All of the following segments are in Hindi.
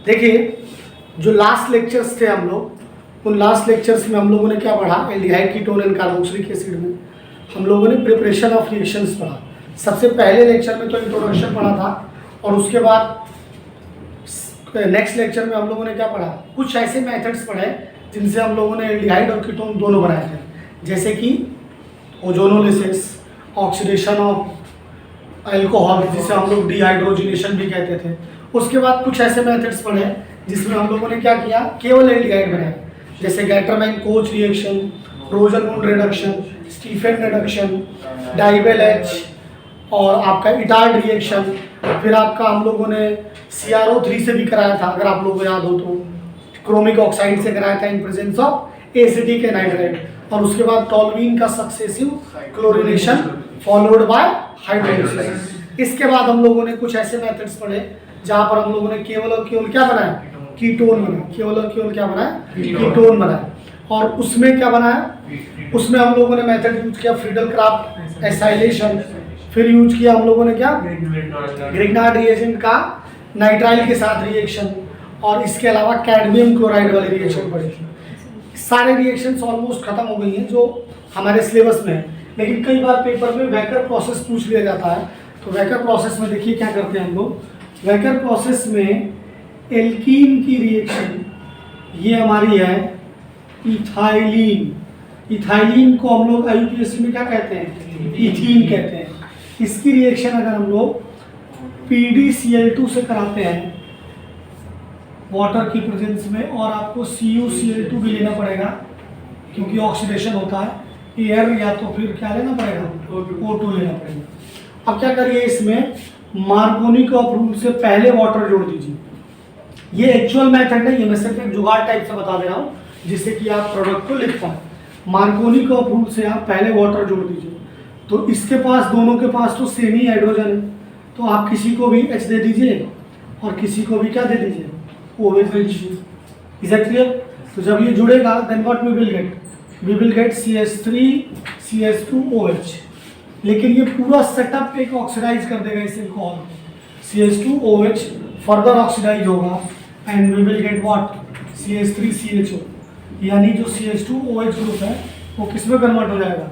देखिए, जो लास्ट लेक्चर्स थे हम लोग, उन लास्ट लेक्चर्स में हम लोगों ने क्या पढ़ा, aldehyde, ketone and carboxylic acid में हम लोगों ने प्रिपरेशन ऑफ रिएक्शंस पढ़ा। सबसे पहले लेक्चर में तो इंट्रोडक्शन पढ़ा था, और उसके बाद नेक्स्ट लेक्चर में हम लोगों ने क्या पढ़ा, कुछ ऐसे मेथड्स पढ़े जिनसे हम लोगों ने एल्डिहाइड और कीटोन दोनों बनाए थे, जैसे कि ओजोनोलिसिस, ऑक्सीडेशन ऑफ अल्कोहल जिसे हम लोग डिहाइड्रोजिनेशन भी कहते थे। उसके बाद कुछ ऐसे मेथड्स पढ़े जिसमें हम लोगों ने क्या किया, केवल एल्डिहाइड बनाया, जैसे Gattermann Koch reaction, Rosenmund reduction, Stephen reduction, DIBAL H, और आपका इटार्ड रिएक्शन। फिर आपका हम लोगों ने CrO3 से भी कराया था, अगर आप लोगों को याद हो तो, क्रोमिक ऑक्साइड से कराया था in presence of acetic anhydride, और उसके बाद टॉल्यूइन का successive chlorination followed by hydrolysis. इसके बाद हम लोगों ने कुछ ऐसे मेथड्स पढ़े जहां पर हम लोगों ने केवल और केवल क्या बनाया, कीटोन बनाया, केवल और केवल क्या बनाया, कीटोन बनाया। और उसमें क्या बनाया, उसमें हम लोगों ने मेथड यूज किया फ्रीडल क्राफ्ट एसाइलेशन, फिर यूज किया हम लोगों ने क्या, ग्रिग्नार्ड रिएजेंट का नाइट्राइल के साथ रिएक्शन, और इसके अलावा कैडमियम क्लोराइड वाली रिएक्शन पढ़ी। सारे रिएक्शंस ऑलमोस्ट खत्म हो गई हैं जो हमारे सिलेबस में है, लेकिन कई बार पेपर में वैकर प्रोसेस पूछ लिया जाता है। तो वैकर प्रोसेस में देखिए क्या करते हैं हम लोग, वैकर प्रोसेस में एल्कीन की रिएक्शन, ये हमारी है इथाइलिन। इथाइलिन को हम लोग IUPAC में क्या कहते हैं, इथीन कहते हैं। इसकी रिएक्शन अगर हम लोग PdCl2 से कराते हैं वाटर की प्रेजेंस में, और आपको CuCl2 भी लेना पड़ेगा क्योंकि ऑक्सीडेशन होता है, एयर या तो फिर क्या लेना पड़ेगा, O2 लेना पड़ेगा। अब क्या करिए, इसमें मार्कोनी का रूल से पहले वाटर जोड़ दीजिए। ये एक्चुअल मेथड नहीं है, मैं सिर्फ एक जुगाड़ टाइप से बता दे रहा हूँ जिससे कि आप प्रोडक्ट को लिख पाए। मार्कोनी का रूल से आप पहले वाटर जोड़ दीजिए, तो इसके पास, दोनों के पास तो सेम ही हाइड्रोजन है, तो आप किसी को भी H दे दीजिए और किसी को भी क्या दे दीजिए, OH दे दीजिए। Is that clear? तो जब ये जुड़ेगा then what we will get CH3 CH2OH। लेकिन ये पूरा सेटअप एक ऑक्सीडाइज कर देगा इस अल्कोहल को, CH2OH फर्दर ऑक्सीडाइज होगा and we will get what, CH3CHO। यानी जो CH2OH ग्रुप है वो किस में कन्वर्ट हो जाएगा,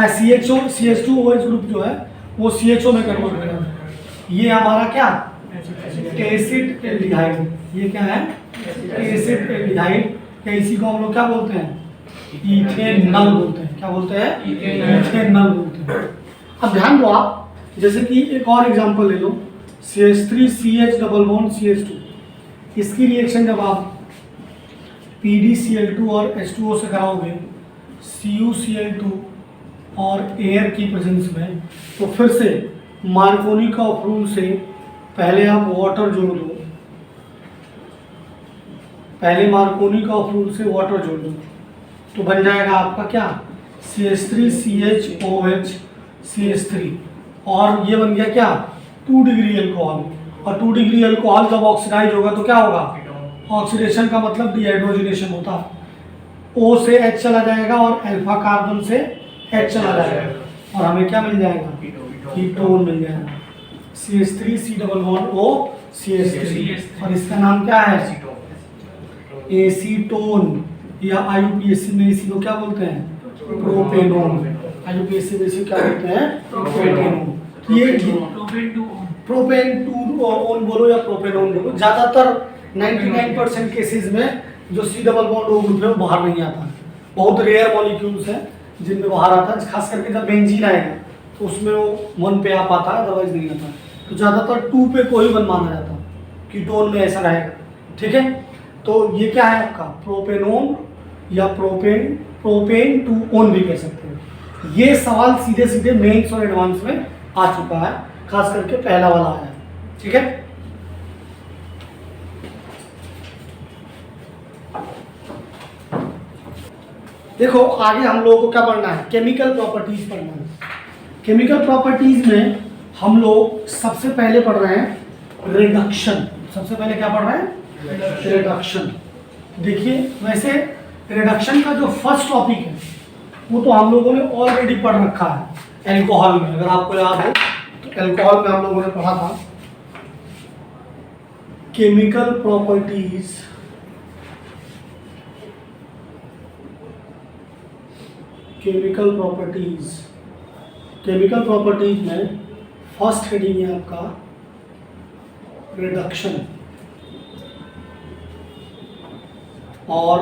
CH2OH ग्रुप जो है वो CHO में कन्वर्ट हो जाएगा। ये हमारा क्या, एसिड एल्डिहाइड। ये क्या है, एसिड एल्डिहाइड, या इसी को हम लोग क्या बोलते हैं, इथेनॉल बोलते हैं। क्या बोलते हैं, इथेनॉल बोलते हैं। अब ध्यान दो आप, जैसे कि एक और एग्जांपल ले लो, CH3CH डबल बॉन्ड CH2। इसकी रिएक्शन जब आप PdCl2 और H2O से कराओगे CuCl2 और एयर की प्रेजेंस में, तो फिर से मार्कोनी का रूल से पहले आप वाटर जोड़ दो, पहले मार्कोनी का रूल से वाटर जोड़ दो, तो बन जाएगा आपका क्या, CH3CHOH CH3, और ये बन गया क्या, 2 डिग्री अल्कोहल। और 2 डिग्री अल्कोहल जब ऑक्सीडाइज होगा तो क्या होगा, ऑक्सीडेशन का मतलब डिहाइड्रोजिनेशन होता है, O से H चला जाएगा और अल्फा कार्बन से H चला जाएगा, और हमें क्या मिल जाएगा, कीटोन मिल जाएगा, CH3C double bond O CH3। और इसका नाम क्या है, एसीटोन, या IUPAC में इसी को क्या बोलते हैं, प्रोपेनोन। IUPAC में इसी क्या बोलते हैं, प्रोपेनोन। ये प्रोपेन टू ओन बोलो या प्रोपेनोन बोलो, ज़्यादातर 99% केसेस में जो C double bond O group है वो बाहर नहीं आता। बहुत रेयर मॉलिक्यूल्स हैं जिनमें बाहर आता है, खास करके जब बेंजीन आएगा तो उसमें वो 1 पे आ पाता है, अदरवाइज नहीं आता। तो ज़्यादातर 2 पे कोई वन माना जाता, कीटोन में ऐसा रहेगा। ठीक है, तो ये क्या है आपका प्रोपेनोन या प्रोपेन टू ओन भी कह सकते हैं। ये सवाल सीधे सीधे मेंस और एडवांस में आ चुका है, खास करके पहला वाला आया है। ठीक है, देखो आगे हम लोगों को क्या पढ़ना है, केमिकल प्रॉपर्टीज पढ़ना है। केमिकल प्रॉपर्टीज में हम लोग सबसे पहले पढ़ रहे हैं रिडक्शन। सबसे पहले क्या पढ़ रहे हैं, रिडक्शन। देखिए वैसे रिडक्शन का जो फर्स्ट टॉपिक है वो तो हम लोगों ने ऑलरेडी पढ़ रखा है अल्कोहल में। अगर आपको याद हो तो अल्कोहल में हम लोगों ने पढ़ा था केमिकल प्रॉपर्टीज में फर्स्ट हेडिंग है आपका रिडक्शन, और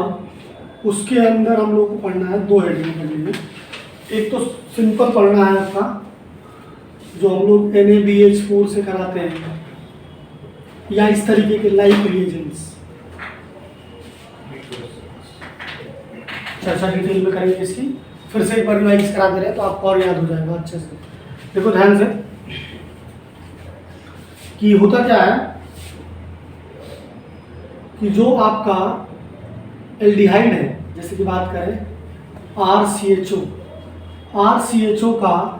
उसके अंदर हम लोग को पढ़ना है दो हेडिंग पढ़नी है। एक तो सिंपल पढ़ना है आपका जो हम लोग NaBH4 से कराते हैं, या इस तरीके के लाइक रिएजेंट्स, चर्चा डिटेल में करेंगे इसकी। फिर से एक बार रिवाइज करा दे रहे हैं तो आपको और याद हो जाएगा अच्छे से। देखो ध्यान से कि होता क्या है कि जो आपका एल्डिहाइड है, जैसे कि बात करें RCHO का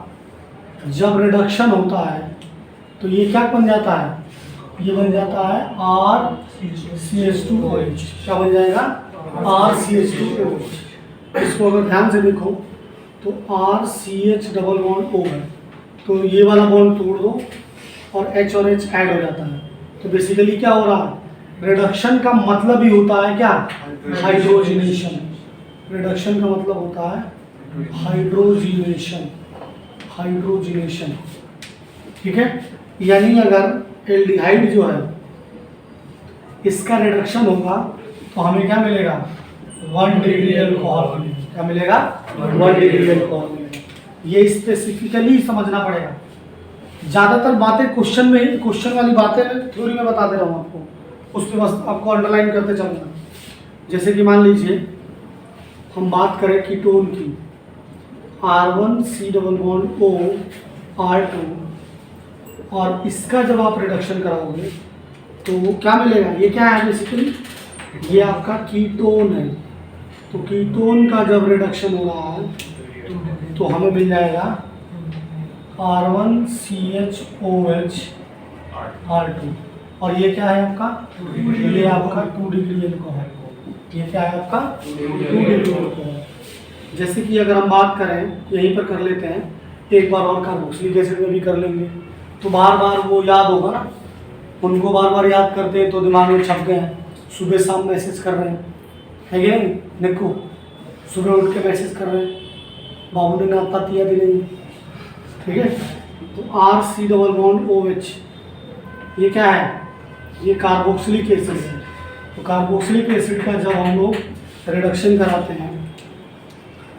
जब रिडक्शन होता है तो ये क्या बन जाता है, ये बन जाता है RCH2OH। क्या बन जाएगा, RCH2OH। इसको अगर ध्यान से देखो तो RCH डबल बॉन्ड O है, तो ये वाला बॉन्ड तोड़ दो और H और H ऐड हो जाता है। तो बेसिकली क्या हो रहा है, रिडक्शन का मतलब ही होता है क्या, हाइड्रोजिनेशन। रिडक्शन का मतलब होता है हाइड्रोजिनेशन, ठीक है। यानी अगर एल्डिहाइड जो है इसका रिडक्शन होगा तो हमें क्या मिलेगा, 1 डिग्री अल्कोहल मिलेगा। क्या मिलेगा, 1 डिग्री अल्कोहल मिलेगा। ये स्पेसिफिकली समझना पड़ेगा। ज़्यादातर बातें क्वेश्चन वाली बातें थ्योरी में बता दे रहा हूँ आपको, उस पर बस आपको अंडरलाइन करते चलना। जैसे कि मान लीजिए हम बात करें कीटोन की, R1C double bond O R2, और इसका जब आप रिडक्शन कराओगे तो वो क्या मिलेगा, ये क्या है बेसिकली, ये आपका कीटोन है। तो कीटोन का जब रिडक्शन हो रहा है तो हमें मिल जाएगा R1CHOH R2, और ये क्या है आपका, ये आपका 2 डिग्री अल्कोहल। ये क्या है आपका 2 डिग्री अल्कोहल। जैसे कि अगर हम बात करें, यहीं पर कर लेते हैं एक बार और, कार्बोक्सिलिक एसिड में भी कर लेंगे तो बार बार वो याद होगा ना, उनको बार बार याद करते हैं तो दिमाग में छप गए हैं। सुबह शाम मैसेज कर रहे हैं, है कि नहीं, निक्कू सुबह उठ के मैसेज कर रहे हैं, बाबू ने नाश्ता दिया दिलेंगे, ठीक है। तो RC डबल बॉन्ड OH, ये क्या है, ये कार्बोक्सिलिक एसिड है। तो कार्बोक्सिलिक एसिड का जब हम लोग रिडक्शन कराते हैं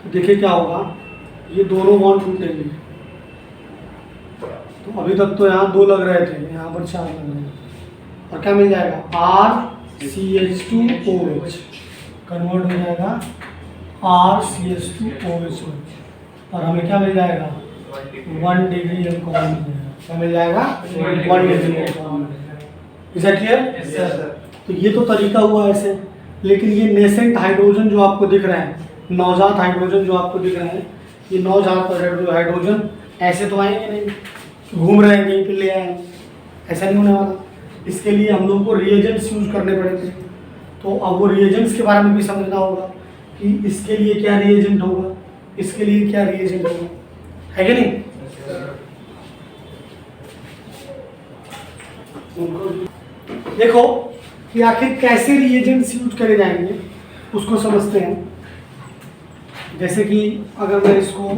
तो देखिए क्या होगा, ये दोनों बॉन्ड टूटेंगे। तो अभी तक तो यहाँ 2 लग रहे थे, यहाँ पर 4 लग रहे हैं, और क्या मिल जाएगा, RCH2OH कन्वर्ट हो जाएगा RCH2OH, और हमें क्या मिल जाएगा, 1 डिग्री अल्कोहल मिल जाएगा। क्या मिल जाएगा, 1 डिग्री अल्कोहल मिल जाएगा। Is that clear? तो ये तो तरीका हुआ ऐसे, लेकिन ये नेसेंट हाइड्रोजन जो आपको दिख रहे हैं, नवजात हाइड्रोजन जो आपको दिख रहे हैं, ये नवजात हाइड्रोजन ऐसे तो आएंगे नहीं, घूम रहे हैं कहीं पे ले आए, ऐसा नहीं होने वाला। इसके लिए हम लोग को रिएजेंट्स यूज करने पड़ेंगे। तो अब वो रिएजेंट्स के बारे में भी समझना होगा कि इसके लिए क्या रिएजेंट होगा, इसके लिए क्या रिएजेंट होगा, है कि नहीं। देखो कि आखिर कैसे रिएजेंट्स यूज करे जाएंगे उसको समझते हैं। जैसे कि अगर मैं इसको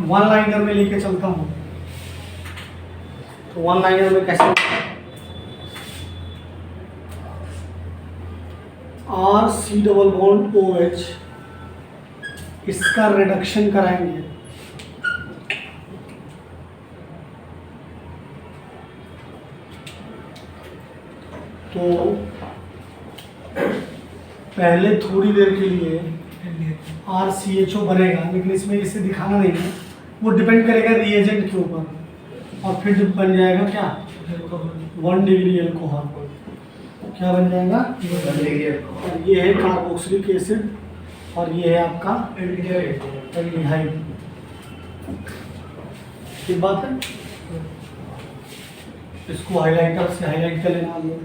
1 लाइनर में लेके चलता हूँ तो 1 लाइनर में कैसे, RC डबल बॉन्ड OH, इसका रिडक्शन कराएंगे तो पहले थोड़ी देर के लिए RCHO बनेगा, लेकिन इसमें इसे दिखाना नहीं है, वो डिपेंड करेगा रिएजेंट के ऊपर, और फिर जब बन जाएगा क्या, 1 डिग्री अल्कोहल। क्या बन जाएगा, 1 डिग्री अल्कोहल। ये है कार्बोक्सिलिक एसिड और ये है आपका एल्डिहाइड। ठीक बात है, इसको हाइलाइटर से हाईलाइट कर लेना हम लोग।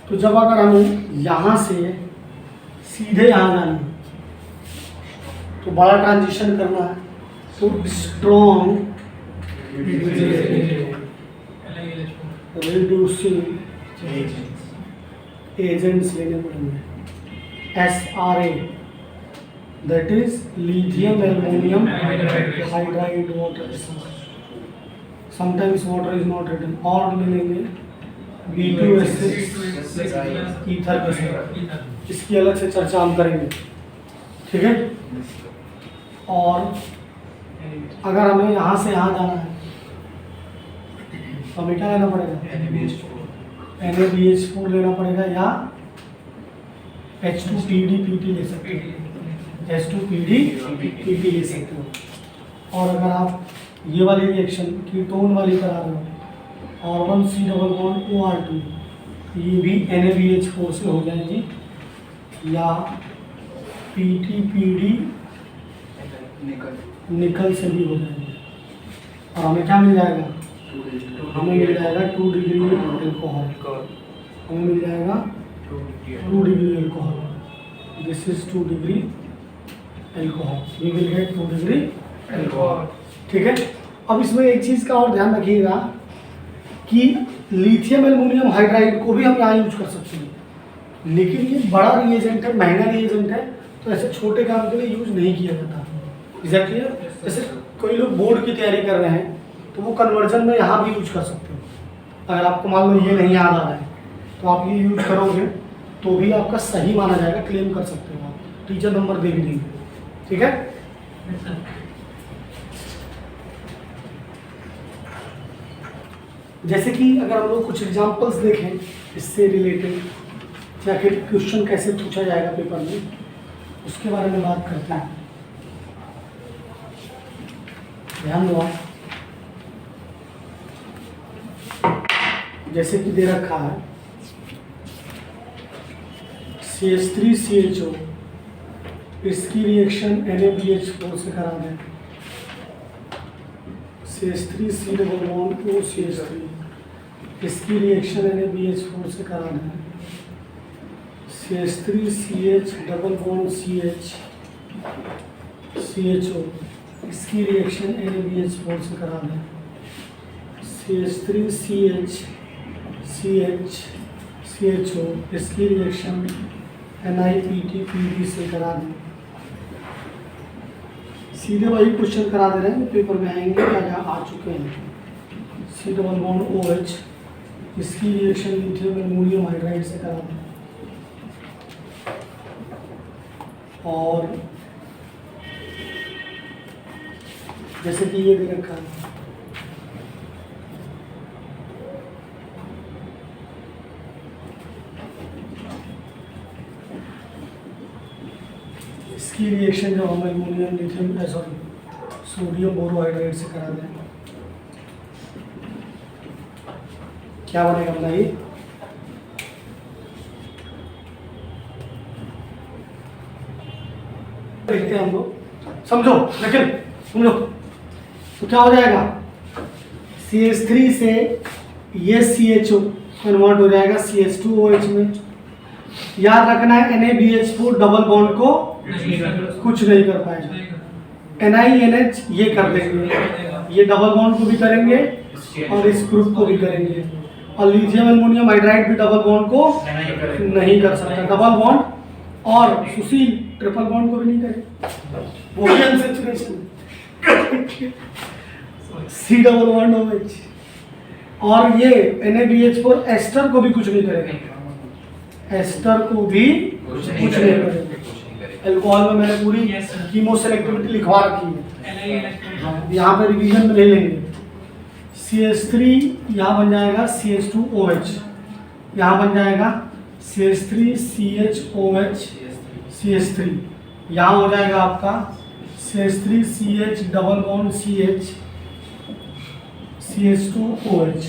तो जब अगर हमें यहाँ से सीधे यहाँ जाना है तो बड़ा ट्रांजिशन करना है, तो स्ट्रॉन्ग रिड्यूसिंग एजेंट्स लेने पड़ेंगे, SRA, that is lithium aluminium hydride water, sometimes water is not written, और ले लेंगे B2S6 ईथर के साथ, इसकी अलग से चर्चा हम करेंगे, ठीक है। और अगर हमें यहाँ से यहाँ जाना है तो हमें क्या लेना पड़ेगा, NaBH4 लेना पड़ेगा, या H2PDPT ले सकते हो, H2PDPT ले सकते हो। और अगर आप ये वाली रिएक्शन कीटोन वाली करा रहे हो, और 1C डबल बॉन्ड OR2, ये भी NaBH4 से हो जाएगी, या PTPD निकल से भी हो जाएगी। और हमें क्या मिल जाएगा, हमें मिल जाएगा 2 डिग्री एल्कोहल, हमें मिल जाएगा 2 degree alcohol, this is 2 degree alcohol, we will get 2 degree alcohol, ठीक है। अब इसमें एक चीज़ का और ध्यान रखिएगा कि लिथियम एल्युमिनियम हाइड्राइड को भी हम यहाँ यूज कर सकते हैं, लेकिन ये बड़ा रिएजेंट है, महंगा रिएजेंट है, तो ऐसे छोटे काम के लिए यूज नहीं किया जाता। एग्जैक्टली, जैसे कोई लोग बोर्ड की तैयारी कर रहे हैं तो वो कन्वर्जन में यहाँ भी यूज कर सकते हो। अगर आपको मान लो ये नहीं याद आ रहा है तो आप ये यूज करोगे तो भी आपका सही माना जाएगा, क्लेम कर सकते हो, आप टीचर नंबर दे भी देंगे, ठीक है। जैसे कि अगर हम लोग कुछ एग्जांपल्स देखें इससे रिलेटेड, या फिर क्वेश्चन कैसे पूछा जाएगा पेपर में, उसके बारे में बात करते हैं। ध्यान दो आप, जैसे कि दे रखा है CH3CHO, इसकी रिएक्शन NaBH4 से करा दें, CH3C डबल बॉन्ड OCH3, इसकी रिएक्शन NaBH4 से करा दें, CH3CH डबल बॉन्ड CHO, इसकी रिएक्शन NaBH4 से करा दें, CH3CHCHO, इसकी रिएक्शन NiPTPD से करा दें। सीधे वही क्वेश्चन करा दे रहे हैं, पेपर में आएंगे या आ चुके हैं। C डबल बॉन्ड OH, इसकी रिएक्शन लिथियम एल्युमिनियम हाइड्राइड से करा दें। और जैसे कि ये दे रखा है इसकी रिएक्शन जो हम एल्युमिनियम लिथियम सोडियम बोरोहाइड्राइड से करा दें, क्या बनेगा बताइए। देखते हैं हम लोग, समझो, लेकिन समझो तो क्या हो जाएगा, CH3 से ये CHO कन्वर्ट हो जाएगा CH2OH में। याद रखना है NaBH4 डबल बॉन्ड को कुछ नहीं कर पाएगा, NiNH ये कर देंगे, ये डबल बॉन्ड को भी करेंगे और इस ग्रुप को भी करेंगे, और लिथियम एल्युमिनियम हाइड्राइड भी डबल बॉन्ड को नहीं कर सकता, डबल बॉन्ड और सुशील ट्रिपल बॉन्ड को भी नहीं करें, वो भी unsaturation C double bond OH, और ये NaBH4 एस्टर को भी कुछ नहीं करेगा, एस्टर को भी कुछ नहीं करेगा। एल्कोहल में मैंने पूरी कीमो सेलेक्टिविटी लिखवा रखी है, यहाँ पे रिवीजन में ले लेंगे। CH3 यहाँ बन जाएगा CH2OH, यहाँ बन जाएगा CH3CHOH CH3, यहाँ हो जाएगा आपका CH3CH double bond CH CH2OH,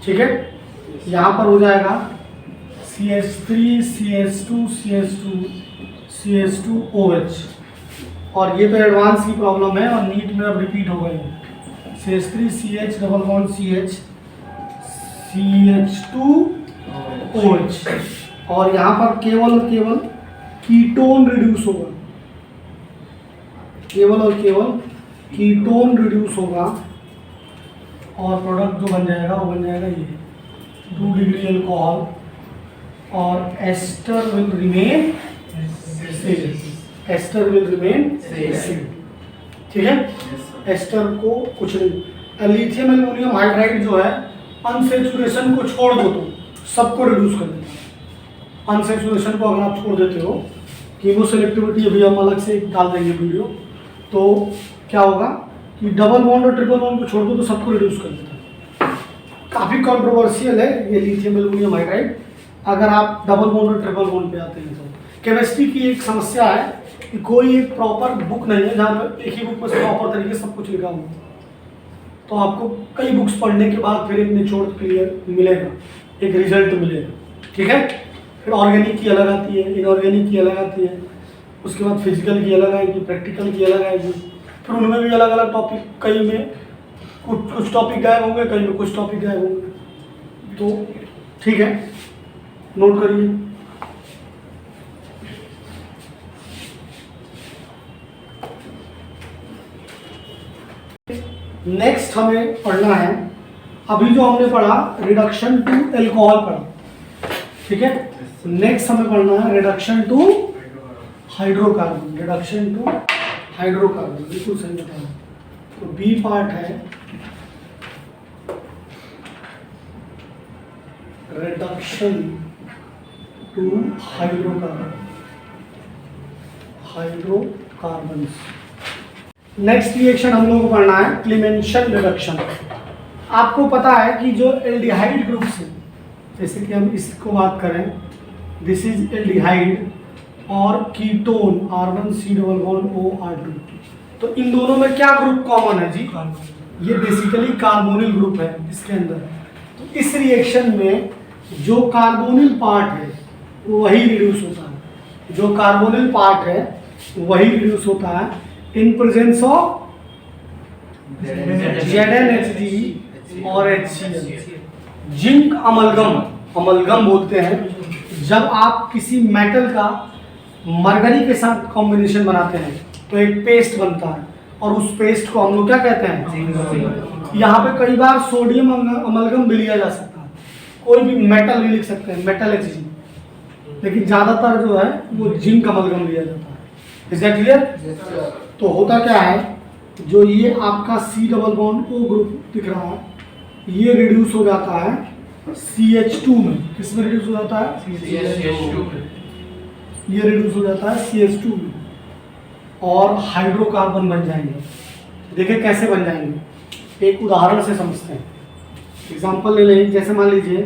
ठीक है। यहाँ पर हो जाएगा CH3CH2 CH2OH, और ये तो एडवांस की प्रॉब्लम है और नीट में अब रिपीट हो गई है। CH3CH double bond CH CH2OH, और यहाँ पर केवल और केवल कीटोन रिड्यूस होगा, केवल और केवल कीटोन रिड्यूस होगा, और प्रोडक्ट जो बन जाएगा वो बन जाएगा ये 2 डिग्री अल्कोहल और ester will remain ester will remain ठीक है। एस्टर को कुछ नहीं, लिथियम एल्युमिनियम हाइड्राइड जो है अनसेचुरेशन को छोड़ दो तो सबको रिड्यूस कर देता है। अनसेचुरेशन को अगर आप छोड़ देते हो, कीमो सेलेक्टिविटी अभी हम अलग से डाल देंगे वीडियो, तो क्या होगा कि डबल बॉन्ड और ट्रिपल बॉन्ड को छोड़ दो तो सबको रिड्यूस कर देता है। काफ़ी कंट्रोवर्शियल है ये लिथियम एल्युमिनियम हाइड्राइड, अगर आप डबल बॉन्ड और ट्रिपल बॉन्ड पे आते हैं तो। केमिस्ट्री की एक समस्या है कि कोई एक प्रॉपर बुक नहीं है जहाँ पर एक ही बुक में प्रॉपर तरीके से सब कुछ लिखा हुआ, तो आपको कई बुक्स पढ़ने के बाद फिर एक निचोड़ क्लियर मिलेगा, एक रिजल्ट मिलेगा। ठीक है, फिर ऑर्गेनिक की अलग आती है, इनऑर्गेनिक की अलग आती है, उसके बाद फिजिकल की अलग आएगी, प्रैक्टिकल की अलग आएगी, फिर उनमें भी अलग अलग टॉपिक, कई में कुछ टॉपिक गायब होंगे, कई में कुछ टॉपिक गायब होंगे। तो ठीक है, नोट करिए। नेक्स्ट हमें पढ़ना है, अभी जो हमने पढ़ा रिडक्शन टू एल्कोहल पढ़ा, ठीक है। नेक्स्ट हमें पढ़ना है reduction to hydrocarbon, reduction to hydrocarbon, बिल्कुल सही बताया। तो बी पार्ट है reduction to hydrocarbon, hydrocarbons. Next reaction हम लोगों को पढ़ना है क्लीमेंशन रिडक्शन। आपको पता है कि जो एल्डिहाइड ग्रुप्स हैं, जैसे कि हम इसको बात करें, दिस इज एल्डिहाइड और कीटोन R1C≡O(R2), तो इन दोनों में क्या ग्रुप कॉमन है जी? ये बेसिकली कार्बोनिल ग्रुप है इसके अंदर। तो इस रिएक्शन में जो कार्बोनिल पार्ट है वही रिड्यूस होता है, जो कार्बोनिल पार्ट है वही रिड्यूस होता है इन प्रेजेंस ऑफ ZnHG और HCl। जिंक अमलगम, अमलगम बोलते हैं जब आप किसी मेटल का मरकरी के साथ कॉम्बिनेशन बनाते हैं तो एक पेस्ट बनता है, और उस पेस्ट को हम लोग क्या कहते हैं? यहाँ पे कई बार सोडियम अमलगम भी लिया जा सकता है, कोई भी मेटल भी लिख सकते हैं, मेटल HG, लेकिन ज़्यादातर जो है वो जिंक अमलगम लिया जाता है। Is that clear? तो होता क्या है, जो ये आपका C≡O ग्रुप दिख रहा है, ये रिड्यूस हो जाता है CH2 में। किस में रिड्यूस हो जाता है? CH2 में। ये रिड्यूस हो जाता है CH2 में और हाइड्रोकार्बन बन जाएंगे। देखिए कैसे बन जाएंगे, एक उदाहरण से समझते हैं। एग्जांपल ले लें, जैसे मान लीजिए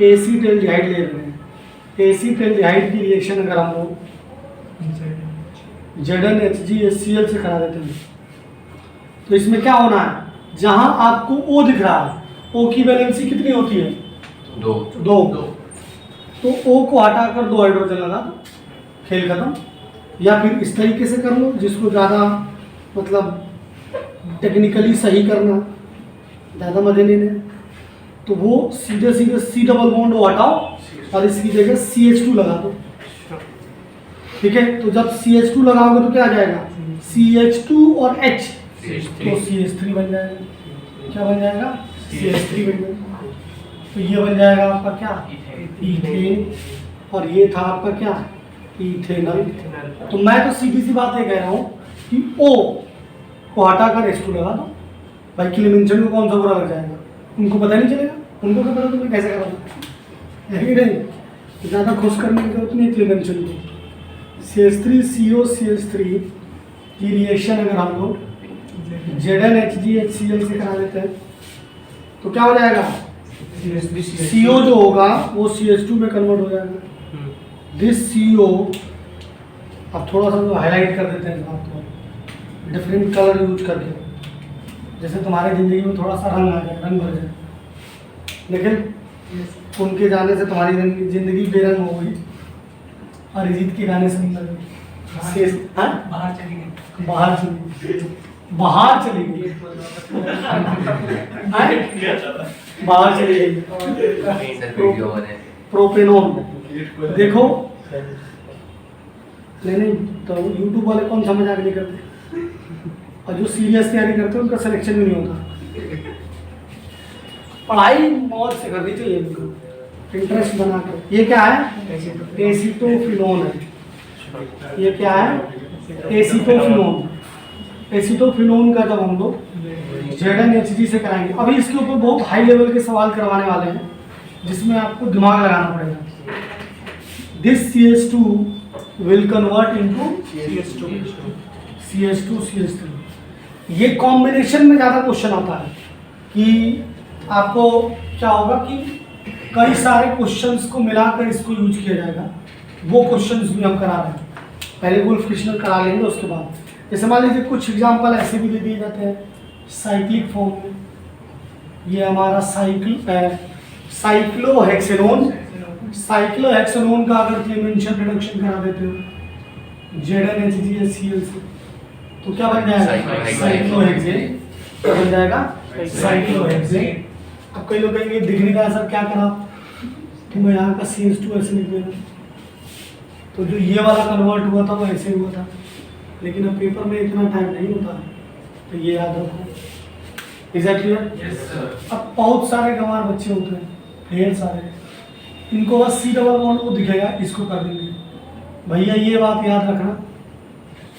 एसीटेल्डिहाइड ले रहे हैं। एसीटेल्डिहाइड की रिएक्शन अगर हम लोग ZnHgHCl से करा देते हैं तो इसमें क्या होना है, जहां आपको O दिख रहा है, O की वैलेंसी कितनी होती है? दो। तो O को हटाकर 2 हाइड्रोजन लगा दो, खेल खत्म। या फिर इस तरीके से कर लो, जिसको ज़्यादा मतलब टेक्निकली सही करना, ज़्यादा मजे लेने, तो वो सीधे सीधे C≡O हटाओ और इसकी जगह CH2 लगा दो। ठीक है, तो जब CH2 लगाओगे तो क्या आ जाएगा? CH2 और H, तो CH3 बन जाएगा। क्या बन जाएगा? CH3 बन जाएगा। तो ये बन जाएगा आपका क्या? इथेन। और ये था आपका क्या? इथेनॉल। तो मैं तो सीधी सी बात ये कह रहा हूँ कि O को हटाकर H2 लगा दो। भाई क्लीमेंशन को कौन सा बुरा लग जाएगा? उनको पता नहीं चलेगा, उनको क्या पता तुम्हें कैसे करोगे? यही नहीं, ज़्यादा खुश करने की जरूरत नहीं क्लीमेंशन को। CH3COCH3 की रिएक्शन अगर हम लोग ZnHgHCl से करा देते हैं तो क्या हो जाएगा? CO जो होगा वो CH2 में कन्वर्ट हो जाएगा। दिस CO, अब थोड़ा सा हाईलाइट कर देते हैं इस बात को, डिफरेंट कलर यूज करके, जैसे तुम्हारी ज़िंदगी में थोड़ा सा रंग आ जाए, रंग भर जाए। लेकिन उनके जाने से तुम्हारी ज़िंदगी बेरंग हो गई। अरिजीत के गाने सुन लगे, बाहर चली गई, बाहर चली गई, बाहर चली गई। प्रोपेनॉन देखो, नहीं तो यूट्यूब वाले कौन सा मजाक नहीं करते, और जो सीरियस तैयारी करते हैं उनका सिलेक्शन भी नहीं होता। पढ़ाई मौज से करनी चाहिए इनको, इंटरेस्ट बना कर। ये क्या है? एसीटोफिनोन है। ये क्या है? एसीटोफिनोन। एसीटोफिनोन का जब हम लोग ZnHG से कराएंगे, अभी इसके ऊपर बहुत हाई लेवल के सवाल करवाने वाले हैं जिसमें आपको दिमाग लगाना पड़ेगा। This CH2 will convert into CH2CH3। ये कॉम्बिनेशन में ज़्यादा क्वेश्चन आता है कि आपको क्या होगा कि कई सारे क्वेश्चंस को मिलाकर इसको यूज किया जाएगा। वो क्वेश्चंस भी हम करा रहे हैं, पहले वुल्फ क्रिश्नर करा लेंगे, उसके बाद जैसे मान लीजिए कुछ एग्जांपल ऐसे भी दे दिए जाते हैं साइक्लिक फॉर्म में। ये हमारा साइक्लोहेक्सेनोन। साइक्लोहेक्सेनोन का अगर क्लेमेंशन रिडक्शन करा देते हो ZnHgCl से तो क्या बन जाएगा? साइक्लोहेक्सेन। क्या बन जाएगा? साइक्लोहेक्सेन। अब कई लोग कहेंगे दिखने का असर क्या करा, तो मैं यहाँ का CH2 ऐसे लिख देना, तो जो ये वाला कन्वर्ट हुआ था वो ऐसे हुआ था, लेकिन अब पेपर में इतना टाइम नहीं होता है, तो ये याद रखो। Is that clear? अब बहुत सारे गंवार बच्चे होते हैं, ढेर सारे, इनको बस C डबल बॉन्ड वो दिखेगा, इसको कर देंगे। भैया ये बात याद रखना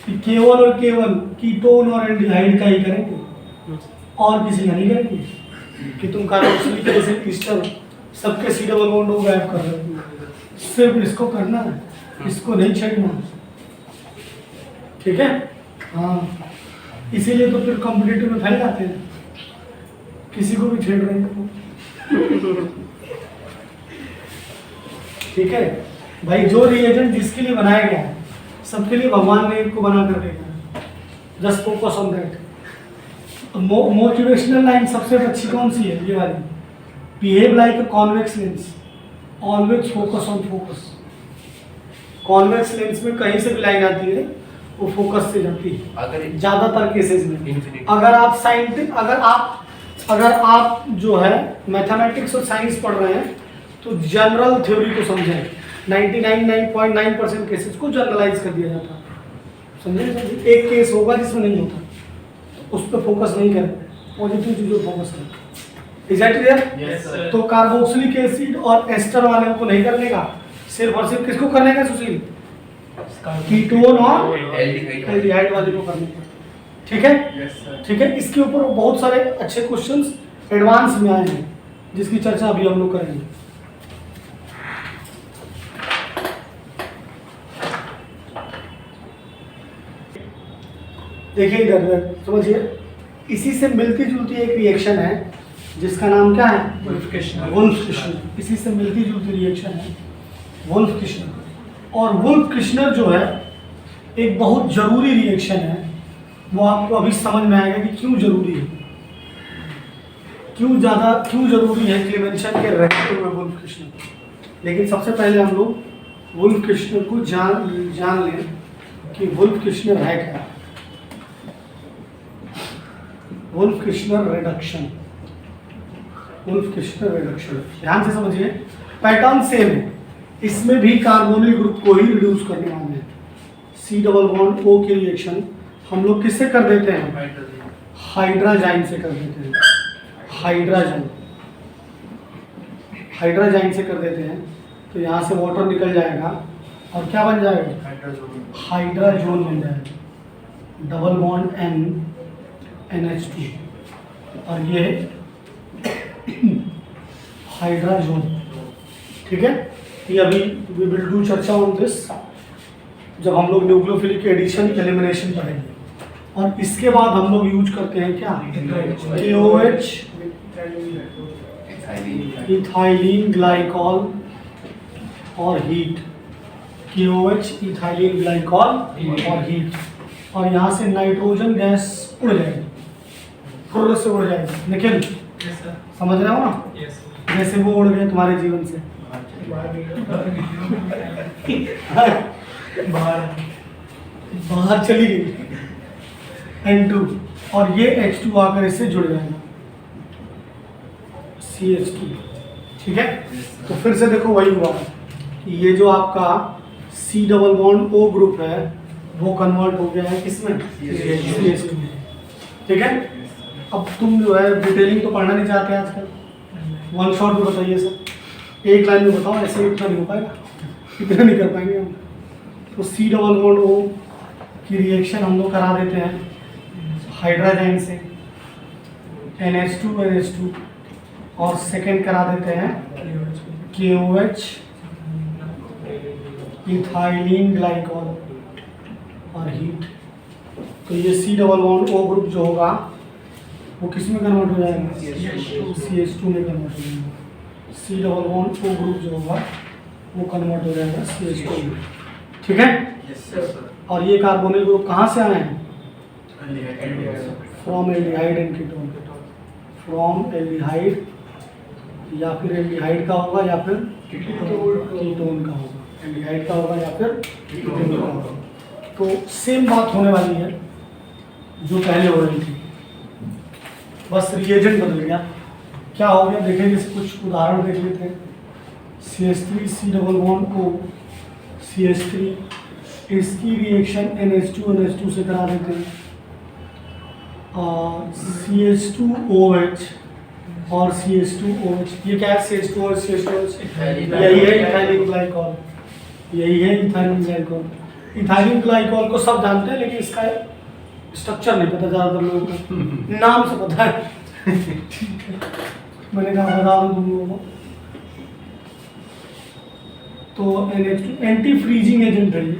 कि केवल और केवल कीटोन और एल्डिहाइड का ही करेंगे और किसी का नहीं करेंगे कि तुम कार्बोक्सिलिक एसिड ईस्टर सबके C डबल बॉन्ड को गायब कर रहे हो। सिर्फ इसको करना है, इसको नहीं छेड़ना, ठीक है? हाँ, इसीलिए तो फिर कॉम्पिटिटिव में फैल जाते हैं, किसी को भी छेड़ रहे हैं। ठीक है भाई, जो रिएजेंट जिसके लिए बनाया गया है सबके लिए भगवान ने इनको बना कर दिया। Just focus on that. Motivational line सबसे अच्छी कौन सी है? ये वाली, behave like a convex lens, always focus on focus. Convex lens में कहीं से भी लाइन आती है वो फोकस से जाती है ज्यादातर केसेस में। अगर आप जो है मैथमेटिक्स और साइंस पढ़ रहे हैं तो जनरल थ्योरी को समझें। 99.9% केसेस को जनरलाइज कर दिया जाता है, समझे? एक केस होगा जिसमें नहीं होता, तो उस पर फोकस नहीं करें, पॉजिटिव चीजों पर फोकस करें। Is that clear? तो कार्बोक्सिलिक एसिड और एस्टर वाले को नहीं करने का, सिर्फ और सिर्फ किसको करने का सुशील? कीटोन और एल्डिहाइड वाले को करने का। ठीक है? ठीक है, इसके ऊपर बहुत सारे अच्छे क्वेश्चंस एडवांस में आए हैं जिसकी चर्चा अभी हम लोग करेंगे। देखिए इधर समझिए, इसी से मिलती जुलती एक रिएक्शन है जिसका नाम क्या है? वुल्फ क्रिश्नर। इसी से मिलती जुलती रिएक्शन है वुल्फ क्रिश्नर। और वुल्फ क्रिश्नर जो है एक बहुत जरूरी रिएक्शन है, वो आपको अभी समझ में आएगा कि क्यों जरूरी है, क्यों जरूरी है क्लेमेंशन के रहते हुए वुल्फ क्रिश्नर। लेकिन सबसे पहले हम लोग वुल्फ क्रिश्नर को जान लें कि वुल्फ क्रिश्नर है क्या। वुल्फ क्रिश्नर रिडक्शन, वुल्फ क्रिश्नर रिडक्शन, ध्यान से समझिए, पैटर्न सेम है, इसमें भी कार्बोनिल ग्रुप को ही रिड्यूस करने वाले हैं। C डबल बॉन्ड O की रिएक्शन हम लोग किससे कर देते हैं? हाइड्राजाइन से कर देते हैं। हाइड्राजाइन से कर देते हैं, तो यहाँ से वाटर निकल जाएगा और क्या बन जाएगा? हाइड्राजोन बन जाएगा, डबल बॉन्ड NH2, और ये हाइड्राजोन। ठीक है, ये अभी वी विल डू चर्चा ऑन दिस जब हम लोग न्यूक्लियोफिलिक एडिशन एलिमिनेशन पढ़ेंगे। और इसके बाद हम लोग यूज करते हैं क्या? KOH इथाइलिन ग्लाइकॉल और हीट। KOH इथाइलिन ग्लाइकॉल और हीट, और यहाँ से नाइट्रोजन गैस उड़ जाएगी, फुर्र से उड़ जाएगी। निखिल समझ रहे हो ना? जैसे वो उड़ गए तुम्हारे जीवन से बाहर चली गई N2, और ये H2 आकर इससे जुड़ जाएगा CH2। ठीक है, तो फिर से देखो वही हुआ कि ये जो आपका C double bond O group है वो कन्वर्ट हो गया है किसमें? CH2। ठीक है, अब तुम जो है डिटेलिंग तो पढ़ना नहीं चाहते आजकल, वन शॉट में बताइए सर, एक लाइन में बताओ, ऐसे इतना नहीं हो पाएगा, इतना नहीं कर पाएंगे हम। तो C डबल बॉन्ड O की रिएक्शन हम लोग करा देते हैं हाइड्रोजन से NH2 और सेकेंड करा देते हैं KOH इथाइलिन ग्लाइकॉल और हीट। तो ये C double bond O group जो होगा वो किस में कन्वर्ट हो जाएगा? CH2 में कन्वर्ट हो जाएगा। C double bond O group जो होगा वो कन्वर्ट हो जाएगा CH2 में, ठीक है। और ये कार्बोनिल ग्रुप कहाँ से आए हैं? From aldehyde and ketone, from aldehyde, या फिर एल्डिहाइड का होगा या फिर कीटोन का होगा, एल्डिहाइड का होगा या फिर कीटोन का होगा। तो सेम बात होने वाली है जो पहले हो रही थी, बस रिएजेंट बदल गया। क्या हो गया देखें, जैसे कुछ उदाहरण देख लेते हैं। CH3 C डबल बॉन्ड को CH3, इसकी रिएक्शन NH2 से करा देते हैं। CH2OH और CH2OH, ये क्या है? CH2OH यही है इथाइलिन ग्लाइकॉल, यही है इथाइलिन ग्लाइकॉल। इथाइलिन ग्लाइकॉल को सब जानते हैं, लेकिन इसका स्ट्रक्चर नहीं पता ज़्यादातर लोगों को, नाम से पता है। मैंने कहा बता दूँ तुम लोगों को। तो NH2 एंटी फ्रीजिंग एजेंट है ये,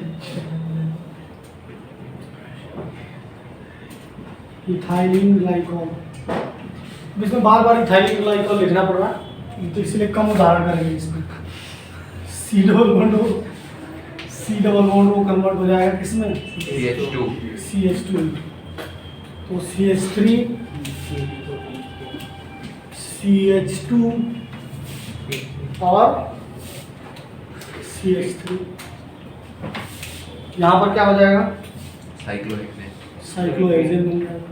इथाइलिन ग्लाइकॉल। इसमें बार बार इथाइलिन ग्लाइकॉल लिखना पड़ रहा है, तो इसलिए कम उदाहरण करेंगे इसमें। C double bond O convert हो जाएगा किसमें? CH2। तो CH3 CH2 और CH3, यहाँ पर क्या हो जाएगा? साइक्लोहेक्सेन बन जाएगा,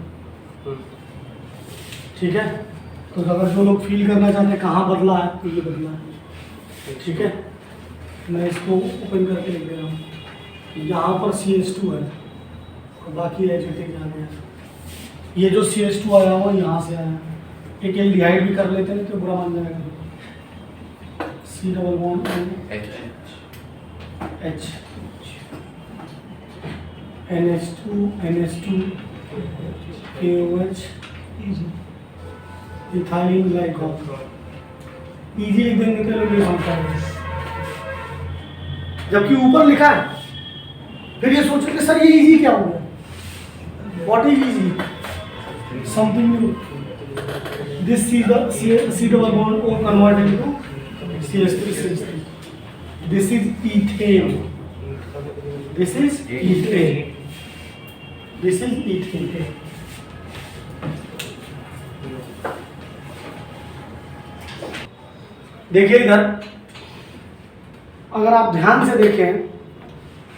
ठीक है। तो अगर जो लोग फील करना चाहते हैं कहाँ बदला है, तो ये बदला है, ठीक है। मैं इसको ओपन करके लिख दे रहा हूँ। यहाँ पर CH2 है और बाकी एचएटी यहाँ है। ये जो CH2 आया हुआ यहाँ से आया, एक एल्डिहाइड भी कर लेते हैं तो बुरा मान जाएगा। C double bond H, NH2 KOH ethylene glycol. Easy लिख देंगे तो लोग ये समझता है, जबकि ऊपर लिखा है। फिर ये सोचो कि सर ये इजी क्या हो गया? What is easy? Something new. This C double bond O convert into CH3। This is ethane. This is ethane. This is ethane. देखिए इधर, अगर आप ध्यान से देखें,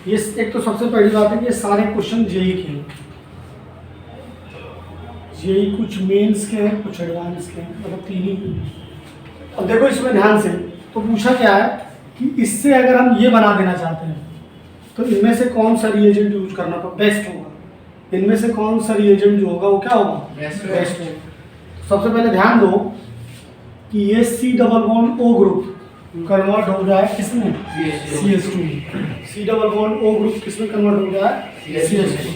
ये एक तो सबसे पहली बात है कि ये सारे क्वेश्चन जेई के हैं। जेई कुछ मेंस के हैं, कुछ एडवांस के हैं, मतलब तीन ही। अब देखो इसमें ध्यान से, तो पूछा क्या है कि इससे अगर हम ये बना देना चाहते हैं तो इनमें से कौन सा रिएजेंट यूज करना तो बेस्ट होगा। इनमें से कौन सा रिएजेंट जो होगा वो क्या होगा? बेस्ट होगा। सबसे पहले ध्यान दो कि ये C double bond O group convert हो गया है किसमें? CH2। C double bond O group किसमें कन्वर्ट हो गया है? CH2।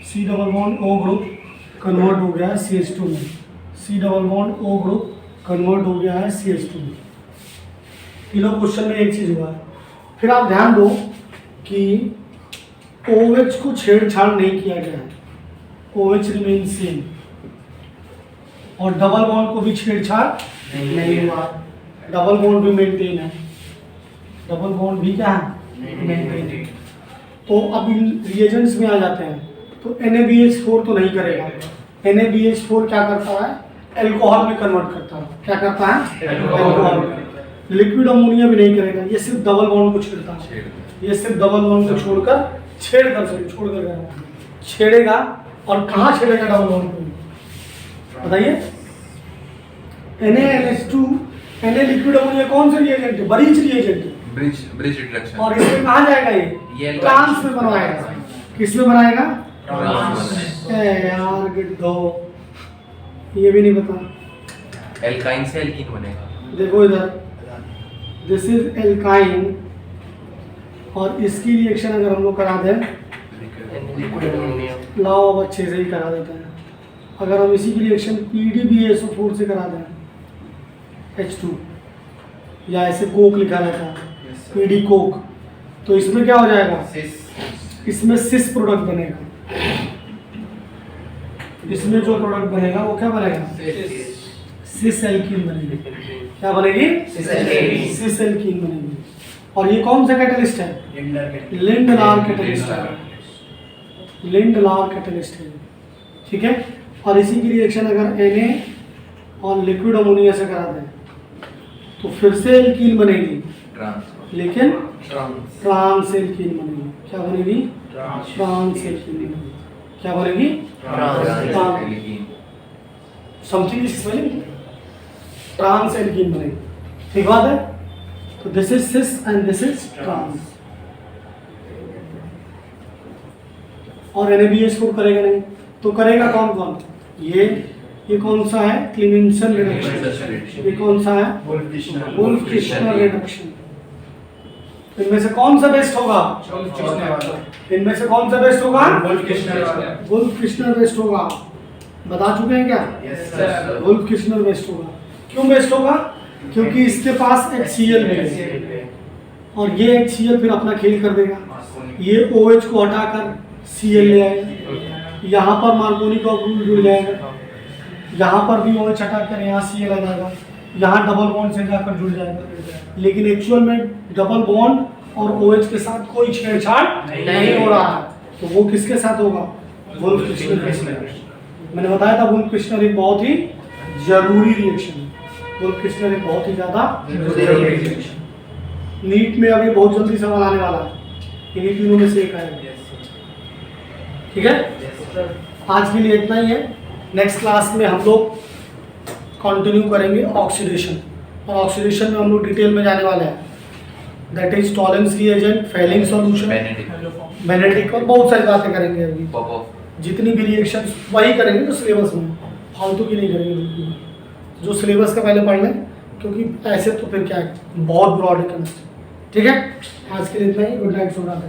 C double bond O group convert हो गया है CH2 में। C double bond O group convert हो गया है CH2 में। तीनों क्वेश्चन में एक चीज हुआ है। फिर आप ध्यान दो कि OH को छेड़छाड़ नहीं किया गया है, OH रिमेन सेम, और डबल बॉन्ड को भी छेड़छाड़ नहीं हुआ, डबल बॉन्ड भी मेंटेन है, डबल बॉन्ड भी क्या है? मेंटेन है। तो अब इन रिएजेंट्स में आ जाते हैं, तो NaBH4 तो नहीं करेगा। NaBH4 क्या करता है? एल्कोहल में कन्वर्ट करता है। क्या करता है? एल्कोहल में। लिक्विड अमोनिया भी नहीं करेगा, ये सिर्फ डबल बॉन्ड को छेड़ता है। ये सिर्फ डबल बॉन्ड को छोड़कर छेड़ेगा। और कहाँ छेड़ेगा डबल बॉन्ड को? बताइए। NaNH2 Na लिक्विड अमोनिया कौन सा रिएजेंट है? ब्रिज रिएजेंट है, ब्रिज रिडक्शन। और इसमें कहाँ जाएगा? ये ट्रांस में बनवाएगा। किस में बनाएगा? ट्रांस में। यार गिड्डो, ये भी नहीं पता। एल्काइन से एल्कीन बनेगा। देखो इधर, दिस इज एल्काइन, और इसकी रिएक्शन अगर हम लोग करा दें, लाओ अब अच्छे से ही करा देते हैं। अगर हम इसी की रिएक्शन PDBSO4 से करा दें, H2, या ऐसे कोक लिखा रहता है, PD कोक, तो इसमें क्या हो जाएगा, इसमें सिस प्रोडक्ट बनेगा। इसमें जो प्रोडक्ट बनेगा वो क्या बनेगा, सिस एल्कीन बनेगी। क्या बनेगी, सिस एल्कीन बनेगी। और ये कौन सा कैटलिस्ट है, लिंडलार कैटलिस्ट है, लिंडलार कैटलिस्ट है, ठीक है। और इसी की रिएक्शन अगर Na और लिक्विड अमोनिया से करा दें तो फिर से एल्कीन बनेगी, लेकिन ट्रांस एल्कीन बनेगी। क्या बनेगी, ट्रांस एल्कीन बनेगी। क्या बनेगी, something is spelling, trans alkene बनेगी। ठीक बात है। तो this is cis and this is trans. और NaBH4 करेगा नहीं, तो करेगा कौन कौन, ये कौन सा है, क्लीमेंसन रिडक्शन, ये कौन सा है, वुल्फ-किश्नर रिडक्शन। इनमें से कौन सा बेस्ट होगा, इनमें से कौन सा बेस्ट होगा, वुल्फ-किश्नर बेस्ट होगा। बता चुके हैं क्या, वुल्फ-किश्नर बेस्ट होगा। क्यों बेस्ट होगा, क्योंकि इसके पास HCl है, और ये HCl फिर अपना खेल कर देगा। ये OH को हटाकर Cl ले आएगा, यहाँ पर मार्कोनी का ग्रुप जुड़ जाएगा, यहाँ पर भी OH हटाकर यहाँ Cl आ जाएगा, यहाँ डबल बॉन्ड से जाकर जुड़ जाएगा। लेकिन एक्चुअल में डबल बॉन्ड और OH के साथ कोई छेड़छाड़ नहीं हो रहा है, तो वो किसके साथ होगा, वुल्फ-किश्नर के साथ। मैंने बताया था वुल्फ-किश्नर एक बहुत ही जरूरी रिएक्शन है, वुल्फ-किश्नर एक बहुत ही ज्यादा जरूरी रिएक्शन। नीट में अभी बहुत जल्दी सवाल आने वाला है, इन्हीं तीनों में से एक आएगा। ठीक है, आज के लिए इतना ही है। नेक्स्ट क्लास में हम लोग कंटिन्यू करेंगे ऑक्सीडेशन, और ऑक्सीडेशन में हम लोग डिटेल में जाने वाले हैं। That is Tollens reagent, Fehling solution, Benedict, और बहुत सारी बातें करेंगे। अभी जितनी भी रिएक्शन वही करेंगे जो सिलेबस में, फालतू की नहीं करेंगे बिल्कुल। जो सिलेबस का पहले पढ़ लें, क्योंकि ऐसे तो फिर क्या है, बहुत ब्रॉड है केमिस्ट्री। ठीक है, आज के लिए इतना ही। गुड नाइट, सो रहा है।